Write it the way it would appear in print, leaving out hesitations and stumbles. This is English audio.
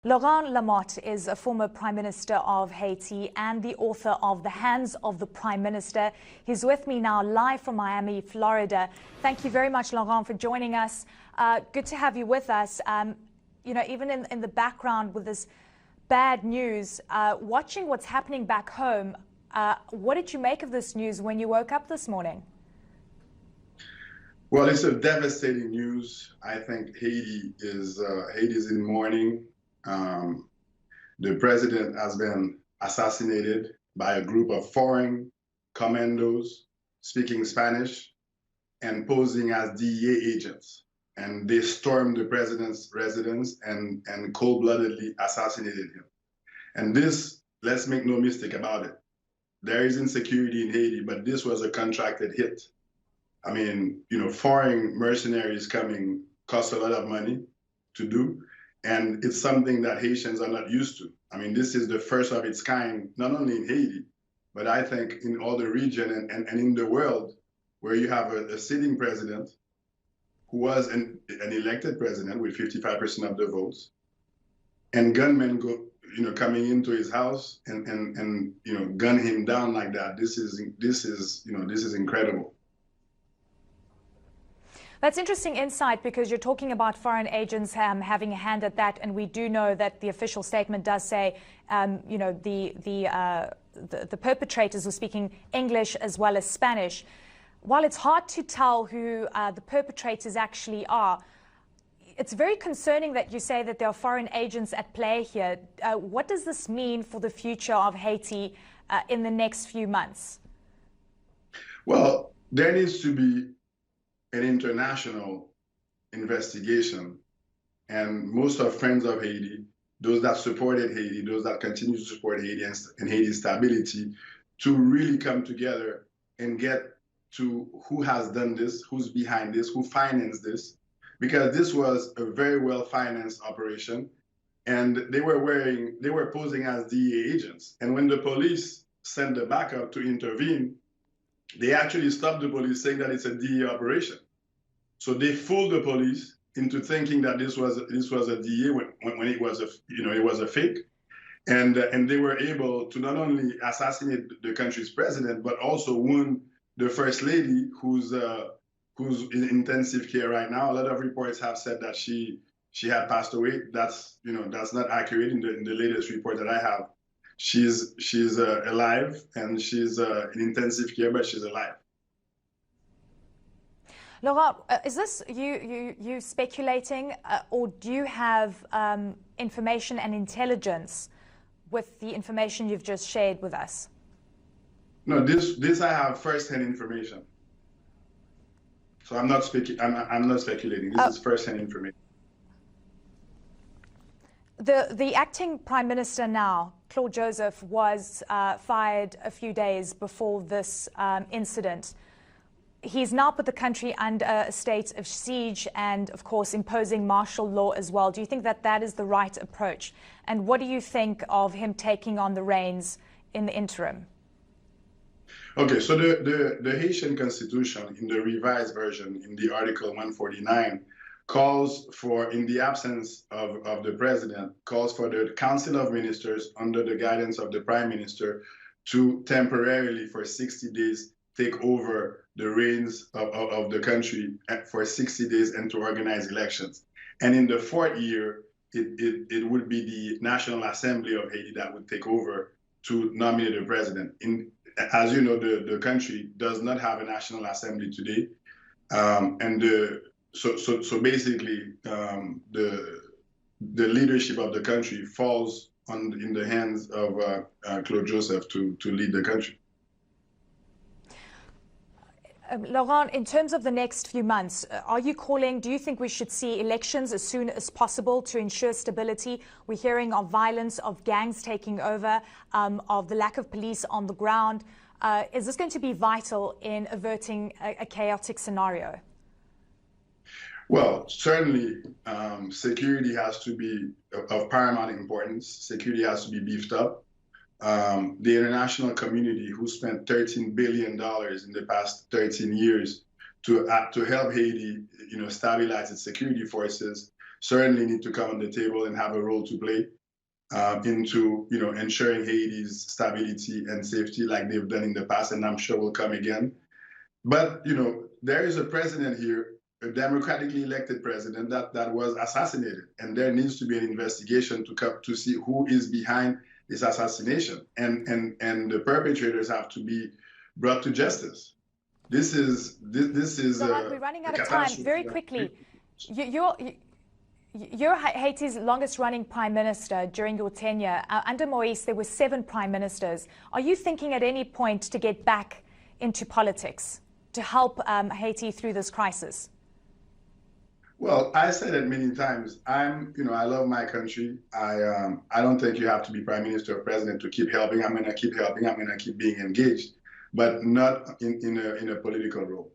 Laurent Lamothe is a former Prime Minister of Haiti and the author of The Hands of the Prime Minister. He's with me now live from Miami, Florida. Thank you very much, Laurent, for joining us. Good to have you with us. Even in the background with this bad news, watching what's happening back home, what did you make of this news when you woke up this morning? Well, it's a devastating news. I think Haiti is in mourning. The president has been assassinated by a group of foreign commandos speaking Spanish and posing as DEA agents. And they stormed the president's residence and cold-bloodedly assassinated him. And this, let's make no mistake about it, there is insecurity in Haiti, but this was a contracted hit. I mean, foreign mercenaries coming cost a lot of money to do. And it's something that Haitians are not used to. I mean, this is the first of its kind, not only in Haiti, but I think in all the region and in the world, where you have a sitting president who was an elected president with 55% of the votes, and gunmen coming into his house and gun him down like that. This is incredible. That's interesting insight, because you're talking about foreign agents having a hand at that, and we do know that the official statement does say, the perpetrators were speaking English as well as Spanish. While it's hard to tell who the perpetrators actually are, it's very concerning that you say that there are foreign agents at play here. What does this mean for the future of Haiti in the next few months? Well, there needs to be an international investigation, and most of Friends of Haiti, those that supported Haiti, those that continue to support Haiti and Haiti's stability, to really come together and get to who has done this, who's behind this, who financed this, because this was a very well-financed operation, and they were posing as DEA agents. And when the police sent the backup to intervene, they actually stopped the police, saying that it's a DEA operation. So they fooled the police into thinking that this was a DEA when it was a fake, and they were able to not only assassinate the country's president, but also wound the first lady, who's in intensive care right now. A lot of reports have said that she had passed away. That's not accurate in the latest report that I have. She's alive, and she's in intensive care, but she's alive. Laurent, is this you speculating, or do you have information and intelligence with the information you've just shared with us? No, this I have first-hand information. So I'm not speculating. This is first-hand information. The acting Prime Minister now, Claude Joseph, was fired a few days before this incident. He's now put the country under a state of siege and, of course, imposing martial law as well. Do you think that that is the right approach? And what do you think of him taking on the reins in the interim? Okay, so the Haitian Constitution, in the revised version, in the Article 149, calls for, in the absence of the president, calls for the Council of Ministers, under the guidance of the Prime Minister, to temporarily, for 60 days, take over the reins of the country for 60 days and to organize elections. And in the fourth year, it would be the National Assembly of Haiti that would take over to nominate a president. As you know, the country does not have a National Assembly today. So basically, the leadership of the country falls in the hands of Claude Joseph to lead the country. Laurent, in terms of the next few months, do you think we should see elections as soon as possible to ensure stability? We're hearing of violence, of gangs taking over, of the lack of police on the ground. Is this going to be vital in averting a chaotic scenario? Well, certainly security has to be of paramount importance. Security has to be beefed up. The international community, who spent $13 billion in the past 13 years to help Haiti, stabilize its security forces, certainly need to come on the table and have a role to play into ensuring Haiti's stability and safety like they've done in the past, and I'm sure will come again. But there is a president here, a democratically elected president that was assassinated, and there needs to be an investigation to see who is behind this assassination, and the perpetrators have to be brought to justice. This is Laurent, we're running out of time. Very quickly, you're Haiti's longest-running prime minister during your tenure. Under Moise, there were 7 prime ministers. Are you thinking at any point to get back into politics to help Haiti through this crisis? Well, I said it many times. I love my country. I don't think you have to be prime minister or president to keep helping. I'm going to keep helping. I'm going to keep being engaged, but not in a political role.